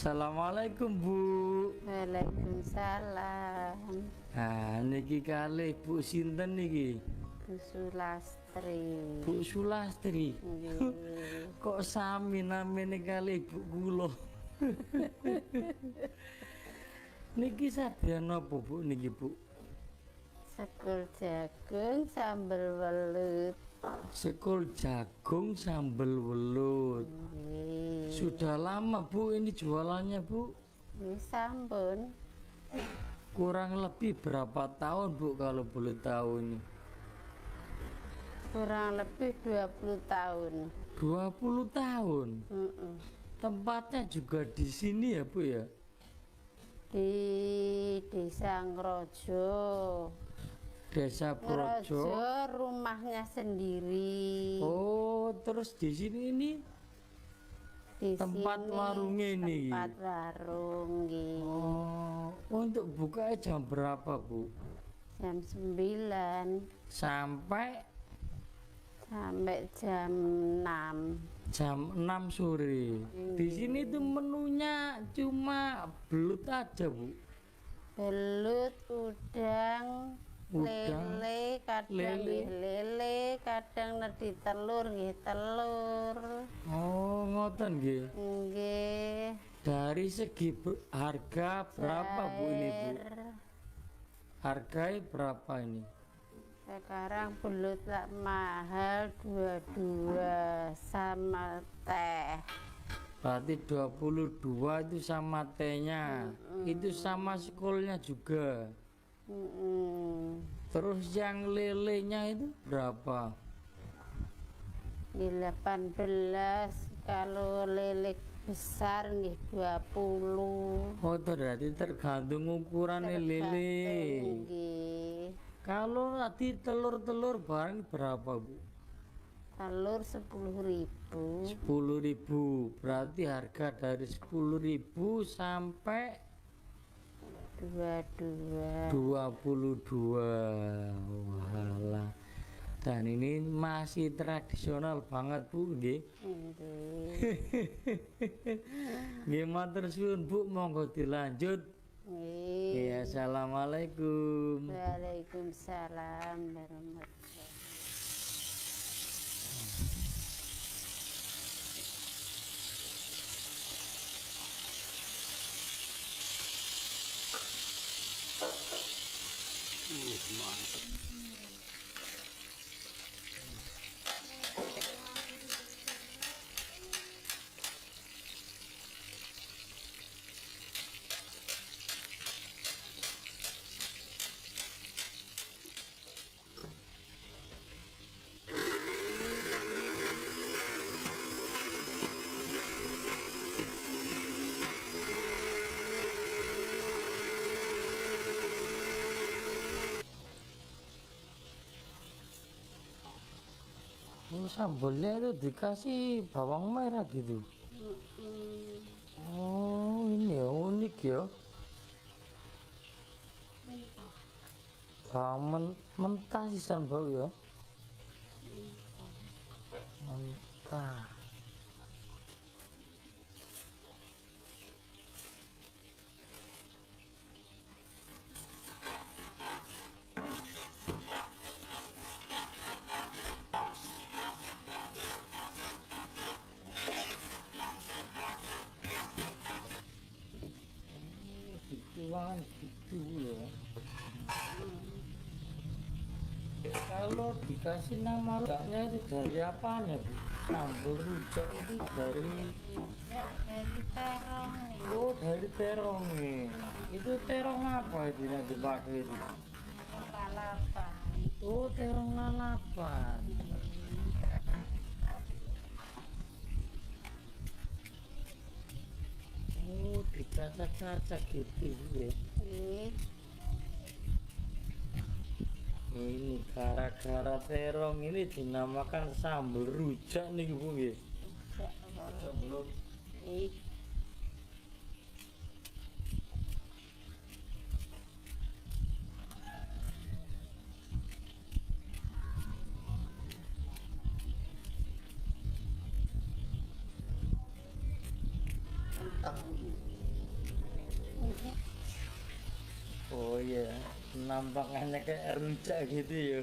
Assalamualaikum Bu. Waalaikumsalam. Nah, niki kalih Bu sinten niki? Bu Sulastri. Bu Sulastri. Nggih. Kok sami namine kalih Ibu kula. Niki sadean napa Bu niki Bu? Sekul jagung sambel welut. Sekul jagung sambel welut. Nggih. Sudah lama Bu ini jualannya Bu? Nggih sampun. Kurang lebih berapa tahun Bu kalau boleh tahu ini? Kurang lebih 20 tahun. 20 tahun. Tempatnya juga di sini ya Bu ya? Di Desa Ngrojo. Desa Projo. Rumahnya sendiri. Oh, terus di sini ini Di tempat sini warungnya ini. Tempat warung nggih. Oh, untuk buka jam berapa Bu? Jam 9 Sampai sampai jam 6. jam 6 sore. Di sini tuh menunya cuma belut aja Bu. Belut, udang, lele, kadang nggih lele, kadang nedi telur nggih telur. Oh, ngoten nggih. Nggih. Dari segi harga berapa Bu ini Bu? Harganya berapa ini? Sekarang belut lah mahal 22 sama teh. Berarti 22 itu sama tehnya. Itu sama sekolnya juga. Terus yang lelenya itu berapa? Di 18, kalau lele besar nggih 20. Oh, berarti tergantung ukuran lele. Nggih. Kalau tadi telur-telur barang berapa Bu? Telur 10.000. 10.000. Berarti harga dari 10.000 sampai 22. Walah. Dan ini masih tradisional banget Bu nggih. Nggih matur suwun Bu, monggo dilanjut. Ya, assalamualaikum. Waalaikumsalam warahmatullahi. Oh, sambalnya itu dikasih bawang merah gitu. Oh, ini ya unik ya. Bawang mentah sih sambal ya. Mentah. Dituang gitu ya. Kalau dikasih nama rujaknya itu dari apanya Bu? Sambal rujak itu dari Terong. oh dari terong nih. Itu terong apa itu yang dipakai itu? Lalapan. Oh terong lalapan. Oh dikacak-kacak gitu ya. Ini gara-gara terong ini dinamakan sambal rujak nih Bu ya. Sebelum Oh iya, nampakannya kayak rujak gitu ya.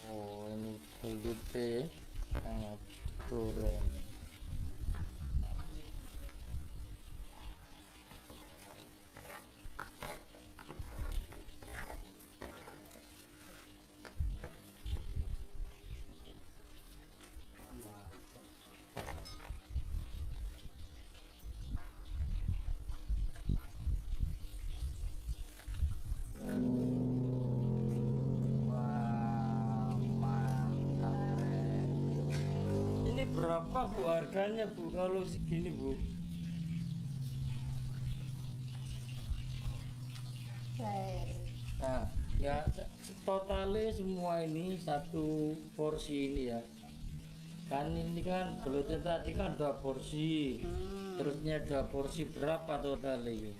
Oh ini kulitnya sangat turun. Wah, mantap. Ini berapa Bu harganya Bu kalau segini Bu? Nah, ya totalnya semua ini satu porsi ini ya. Kan ini kan belutnya tadi kan 2 porsi. Terusnya 2 porsi berapa totalnya ini?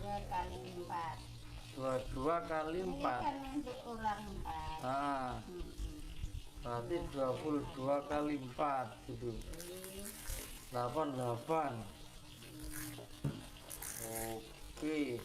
2 kali 4. 22 kali Ini 4. kan untuk orang 4. Nah, berarti 22 kali 4 gitu. 88. Oke.